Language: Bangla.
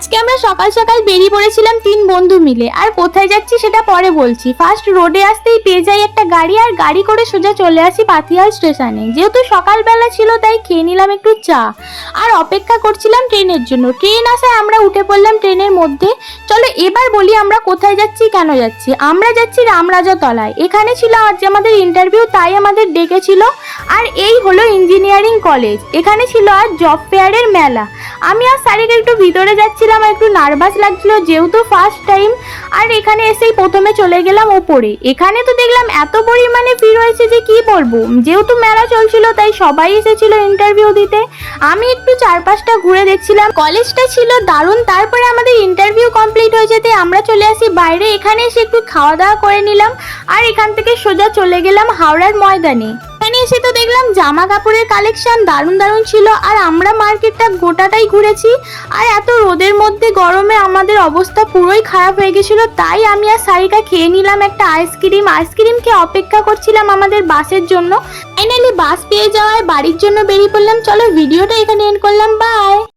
আজকে আমরা সকাল সকাল বেরিয়ে পড়েছিলাম 3 বন্ধু মিলে। আর কোথায় যাচ্ছি সেটা পরে বলছি। ফার্স্ট রোডে আসতেই পেয়ে যাই একটা গাড়ি, আর গাড়ি করে সোজা চলে আসি পাতিয়াল স্টেশনে। যেহেতু সকালবেলা ছিল তাই খেয়ে নিলাম একটু চা, আর অপেক্ষা করছিলাম ট্রেনের জন্য। ট্রেন আসায় আমরা উঠে পড়লাম ট্রেনের মধ্যে। চলো এবার বলি আমরা কোথায় যাচ্ছি, কেন যাচ্ছি। আমরা যাচ্ছি রামরাজা তলায়। এখানে ছিল আজ আমাদের ইন্টারভিউ, তাই আমাদের ডেকেছিল। আর এই হলো ইঞ্জিনিয়ারিং কলেজ। এখানে ছিল আজ জব ফেয়ারের মেলা। আমি আর সারিকা একটু ভিতরে যাচ্ছিলাম, একটু নার্ভাস লাগছিল যেহেতু ফার্স্ট টাইম। আর এখানে এসেই প্রথমে চলে গেলাম ওপরে। এখানে তো দেখলাম এত পরিমাণে ভিড় হয়েছে যে কি বলবো। যেহেতু মেলা চলছিল তাই সবাই এসেছিল ইন্টারভিউ দিতে। আমি একটু চারপাশটা ঘুরে দেখছিলাম। কলেজটা ছিল দারুণ। তারপরে আমাদের ইন্টারভিউ কমপ্লিট হয়ে যেতে আমরা চলে আসি বাইরে। এখানে এসে একটু খাওয়া দাওয়া করে নিলাম, আর এখান থেকে সোজা চলে গেলাম হাওড়ার ময়দানে। এখানে এসে তো দেখলাম জামা কাপড়ের কালেকশন দারুণ দারুণ ছিল, আর আমরা মার্কেটটা গোটাটাই ঘুরেছি। আর এত রোদের মধ্যে গরমে আমাদের অবস্থা পুরোই খারাপ হয়ে গেছিল, তাই আমি আর সারিকা খেয়ে নিলাম একটা আইসক্রিম খেয়ে অপেক্ষা করছিলাম আমাদের বাসের জন্য। ফাইনালি বাস পেয়ে যাওয়ায় বাড়ির জন্য বেরিয়ে পড়লাম। চলো ভিডিওটা এখানে এন্ড করলাম, বাই।